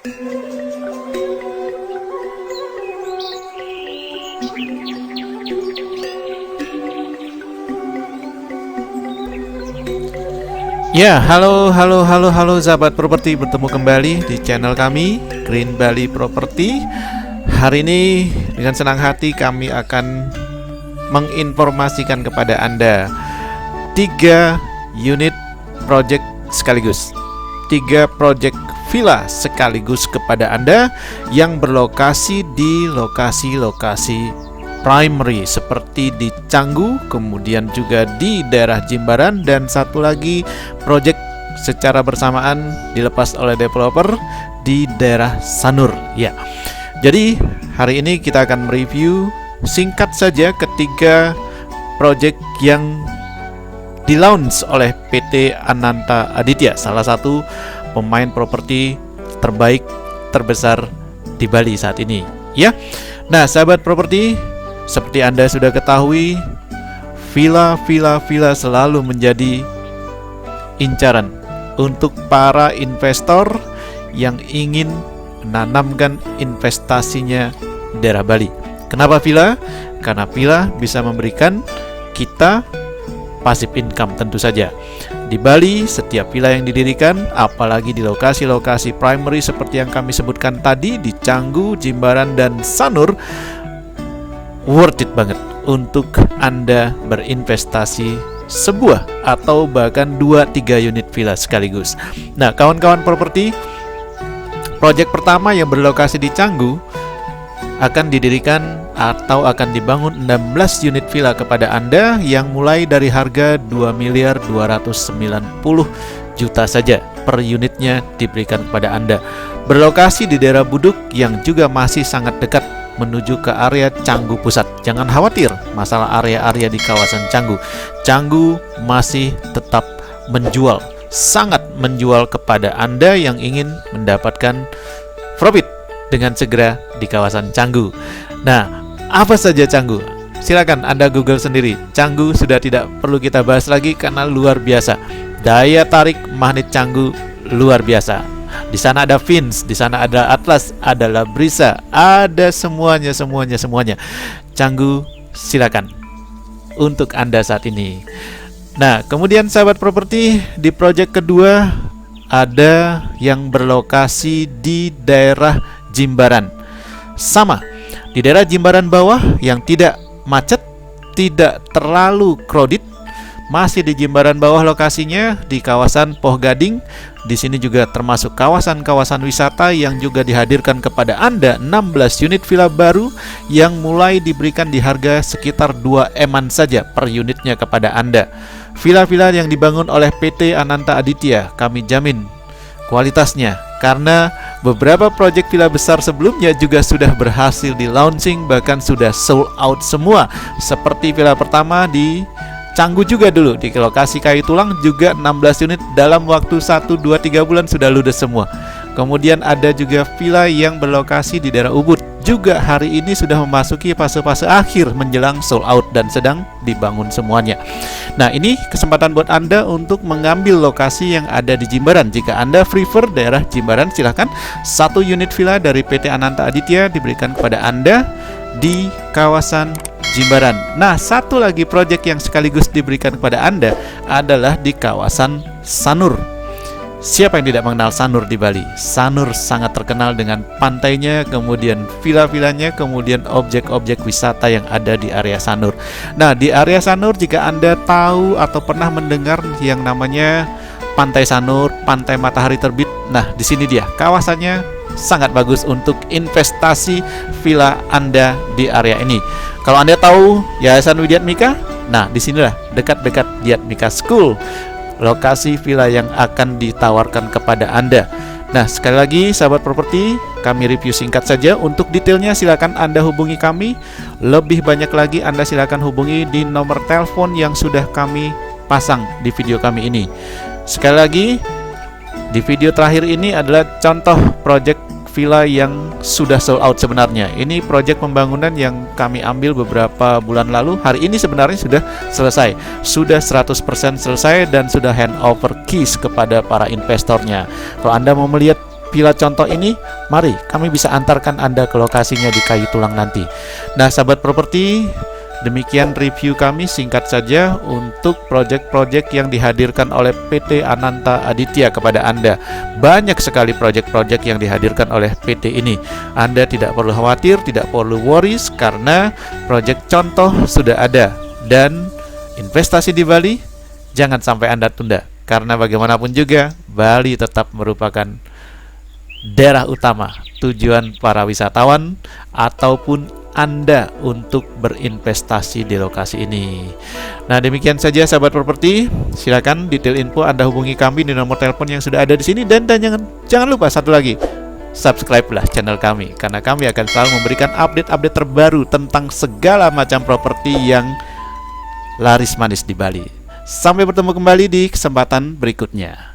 Ya, halo sahabat properti, bertemu kembali di channel kami Green Bali Property. Hari ini dengan senang hati kami akan menginformasikan kepada Anda 3 unit project sekaligus, 3 project villa sekaligus kepada Anda yang berlokasi di lokasi-lokasi primary seperti di Canggu, kemudian juga di daerah Jimbaran, dan satu lagi project secara bersamaan dilepas oleh developer di daerah Sanur. Ya, jadi hari ini kita akan mereview singkat saja ketiga project yang di-launch oleh PT Ananta Aditya, salah satu pemain properti terbaik terbesar di Bali saat ini. Ya, nah sahabat properti, seperti Anda sudah ketahui, villa selalu menjadi incaran untuk para investor yang ingin menanamkan investasinya di daerah Bali. Kenapa villa? Karena villa bisa memberikan kita passive income tentu saja. Di Bali, setiap villa yang didirikan, apalagi di lokasi-lokasi primary seperti yang kami sebutkan tadi, di Canggu, Jimbaran, dan Sanur, worth it banget untuk Anda berinvestasi sebuah atau bahkan 2-3 unit villa sekaligus. Nah, kawan-kawan properti, proyek pertama yang berlokasi di Canggu akan didirikan atau akan dibangun 16 unit villa kepada Anda yang mulai dari harga 2.290.000.000 saja per unitnya diberikan kepada Anda. Berlokasi di daerah Buduk yang juga masih sangat dekat menuju ke area Canggu Pusat. Jangan khawatir masalah area-area di kawasan Canggu. Canggu masih tetap menjual, sangat menjual kepada Anda yang ingin mendapatkan profit dengan segera di kawasan Canggu. Nah, apa saja Canggu? Silakan Anda Google sendiri. Canggu sudah tidak perlu kita bahas lagi karena luar biasa. Daya tarik magnet Canggu luar biasa. Di sana ada Fins, di sana ada Atlas, ada Labrisa, ada semuanya. Canggu silakan untuk Anda saat ini. Nah, kemudian sahabat properti, di proyek kedua ada yang berlokasi di daerah Jimbaran. Sama, di daerah Jimbaran bawah yang tidak macet, tidak terlalu crowded. Masih di Jimbaran bawah lokasinya di kawasan Poh Gading. Di sini juga termasuk kawasan-kawasan wisata yang juga dihadirkan kepada Anda 16 unit villa baru yang mulai diberikan di harga sekitar 2M saja per unitnya kepada Anda. Villa-villa yang dibangun oleh PT Ananta Aditya, kami jamin kualitasnya, karena beberapa proyek villa besar sebelumnya juga sudah berhasil di launching, bahkan sudah sold out semua. Seperti villa pertama di Canggu juga dulu, di lokasi Kayu Tulang juga 16 unit dalam waktu 1, 2, 3 bulan sudah ludes semua. Kemudian ada juga villa yang berlokasi di daerah Ubud, juga hari ini sudah memasuki fase-fase akhir menjelang sold out dan sedang dibangun semuanya. Nah, ini kesempatan buat Anda untuk mengambil lokasi yang ada di Jimbaran. Jika Anda prefer daerah Jimbaran, silahkan 1 unit villa dari PT Ananta Aditya diberikan kepada Anda di kawasan Jimbaran. Nah, satu lagi proyek yang sekaligus diberikan kepada Anda adalah di kawasan Sanur. Siapa yang tidak mengenal Sanur di Bali? Sanur sangat terkenal dengan pantainya, kemudian villa-villanya, kemudian objek-objek wisata yang ada di area Sanur. Nah, di area Sanur, jika Anda tahu atau pernah mendengar yang namanya Pantai Sanur, Pantai Matahari Terbit, nah di sini dia kawasannya sangat bagus untuk investasi villa Anda di area ini. Kalau Anda tahu Yayasan Widyatmika, nah disinilah dekat-dekat Widyatmika School, lokasi villa yang akan ditawarkan kepada Anda. Nah, sekali lagi sahabat properti, kami review singkat saja. Untuk detailnya silakan Anda hubungi kami. Lebih banyak lagi Anda silakan hubungi di nomor telepon yang sudah kami pasang di video kami ini. Sekali lagi, di video terakhir ini adalah contoh project villa yang sudah sold out sebenarnya. Ini proyek pembangunan yang kami ambil beberapa bulan lalu. Hari ini sebenarnya sudah selesai. Sudah 100% selesai dan sudah hand over keys kepada para investornya. Kalau Anda mau melihat villa contoh ini, mari kami bisa antarkan Anda ke lokasinya di Kayu Tulang nanti. Nah, sahabat properti, demikian review kami singkat saja untuk proyek-proyek yang dihadirkan oleh PT Ananta Aditya kepada Anda. Banyak sekali proyek-proyek yang dihadirkan oleh PT ini. Anda tidak perlu khawatir, tidak perlu worries, karena proyek contoh sudah ada. Dan investasi di Bali jangan sampai Anda tunda, karena bagaimanapun juga Bali tetap merupakan daerah utama tujuan para wisatawan ataupun Anda untuk berinvestasi di lokasi ini. Nah, demikian saja sahabat properti. Silakan detail info Anda hubungi kami di nomor telepon yang sudah ada di sini, dan jangan lupa satu lagi, subscribe-lah channel kami, karena kami akan selalu memberikan update-update terbaru tentang segala macam properti yang laris manis di Bali. Sampai bertemu kembali di kesempatan berikutnya.